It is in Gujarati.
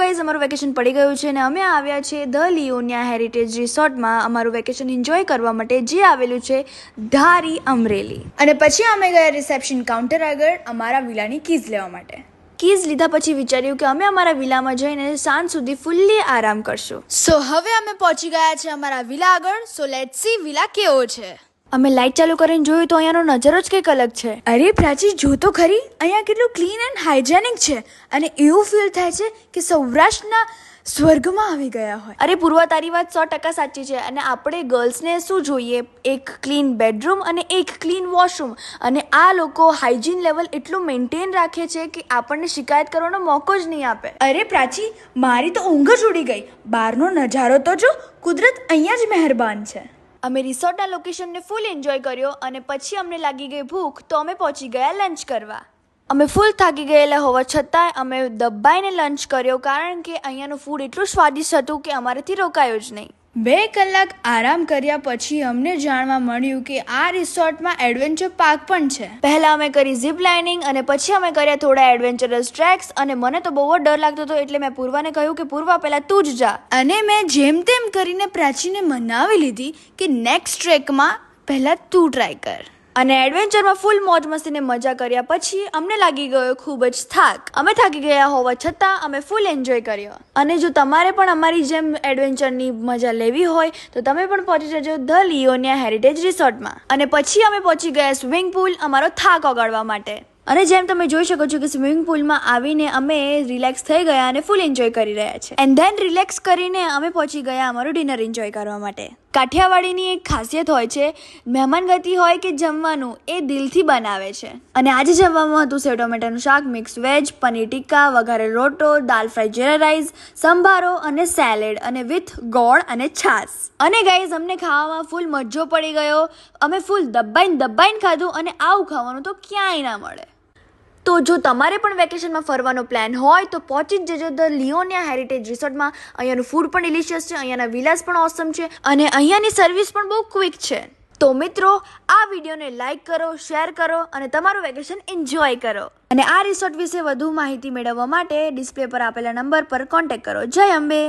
ગાઈઝ, અમારું વેકેશન પડી ગયું છે અને અમે આવ્યા છે ધ લિયોનિયા હેરિટેજ રિસોર્ટમાં અમારું વેકેશન એન્જોય કરવા માટે, જે આવેલું છે ધારી અમરેલી. અને પછી અમે ગયા રિસેપ્શન કાઉન્ટર આગળ અમારા વિલાની કીઝ લેવા માટે. કીઝ લીધા પછી વિચાર્યું કે અમે અમારા વિલામાં જઈને સાંજ સુધી ફૂલ્લી આરામ કરશું. સો હવે અમે પહોંચી ગયા છે અમારા વિલા આગળ. સો લેટ્સ સી વિલા કેવો છે. અમે લાઇટ ચાલુ કરીને જોયું તો અહીંયાનો નજારો જ કંઈક અલગ છે. અરે પ્રાચી, જો તો ખરી, અહીંયા કેટલું ક્લીન એન્ડ હાઇજેનિક છે અને એવું ફીલ થાય છે કે સૌરાષ્ટ્રના સ્વર્ગમાં આવી ગયા હોય. અરે પૂર્વા, તારી વાત 100% સાચી છે. અને આપણે ગર્લ્સને શું જોઈએ? એક ક્લીન બેડરૂમ અને એક ક્લીન વોશરૂમ. અને આ લોકો હાઇજીન લેવલ એટલું મેન્ટેન રાખે છે કે આપણને શિકાયત કરવાનો મોકો જ નહીં આપે. અરે પ્રાચી, મારી તો ઊંઘ જ ઉડી ગઈ. બહારનો નજારો તો જો, કુદરત અહીંયા જ મહેરબાન છે. અમે રિસોર્ટના લોકેશનને ફૂલ એન્જોય કર્યો અને પછી અમને લાગી ગઈ ભૂખ, તો અમે પહોંચી ગયા લંચ કરવા. અમે ફૂલ થાકી ગયેલા હોવા છતાં અમે દબાઈને લંચ કર્યો, કારણ કે અહીંયાનું ફૂડ એટલું સ્વાદિષ્ટ હતું કે અમારાથી રોકાયું જ નહીં. 2 કલાક આરામ કર્યા પછી અમને જાણવા મળ્યું કે આ રિસોર્ટમાં એડવેન્ચર પાર્ક પણ છે. પહેલા અમે કરી ઝીપ લાઇનિંગ અને પછી અમે કર્યા થોડા એડવેન્ચરસ ટ્રેક્સ. અને મને તો બહુ જ ડર લાગતો હતો, એટલે મેં પૂર્વાને કહ્યું કે પૂર્વા, પહેલા તું જ જા. અને મેં જેમ તેમ કરીને પ્રાચીને મનાવી લીધી કે નેક્સ્ટ ટ્રેકમાં પહેલા તું ટ્રાય કર. અને એડવેન્ચરમાં ફૂલ મોજ મસ્તીને મજા કર્યા પછી અમને લાગી ગયો ખૂબ જ થાક. અમે થાકી ગયા હોવા છતાં અમે ફૂલ એન્જોય કર્યો. અને જો તમારે પણ અમારી જેમ એડવેન્ચરની મજા લેવી હોય તો તમે પણ પહોંચી જજો ધ લિયોનિયા હેરિટેજ રિસોર્ટમાં. અને પછી અમે પહોંચી ગયા સ્વિમિંગ પુલ અમારો થાક ઓગાળવા માટે. અને જેમ તમે જોઈ શકો છો કે સ્વિમિંગ પુલમાં આવીને અમે રિલેક્સ થઈ ગયા અને ફૂલ એન્જોય કરી રહ્યા છે. એન્ડ ધેન રિલેક્સ કરીને અમે પહોંચી ગયા અમારું ડિનર એન્જોય કરવા માટે. કાઠિયાવાડીની એક ખાસિયત હોય છે, મહેમાનગતિ હોય કે જમવાનું, એ દિલથી બનાવે છે. અને આજે જમવામાં હતું સેવ ટોમેટાનું શાક, મિક્સ વેજ, પનીર ટિક્કા, વઘારેલ રોટો, દાલ ફ્રાય જીરા રાઈસ, સંભારો અને સેલેડ, અને વિથ ગોળ અને છાશ. અને ગાઈઝ, અમને ખાવામાં ફૂલ મજો પડી ગયો. અમે ફૂલ દબાઈને ખાધું અને આવું ખાવાનું તો ક્યાંય ના મળે. તો જો તમારે પણ વેકેશનમાં ફરવાનો પ્લાન હોય તો પહોંચી જ જજો ધ લિયોનિયા હેરિટેજ રિસોર્ટમાં. અહીંયાનું ફૂડ પણ ડિલિશિયસ છે, અહીંયાના વિલાસ પણ ઓસમ છે અને અહીંયાની સર્વિસ પણ બહુ ક્વિક છે. તો મિત્રો, આ વિડીયોને લાઇક કરો, શેર કરો અને તમારું વેકેશન એન્જોય કરો. અને આ રિસોર્ટ વિશે વધુ માહિતી મેળવવા માટે ડિસ્પ્લે પર આપેલા નંબર પર કોન્ટેક્ટ કરો. જય અંબે.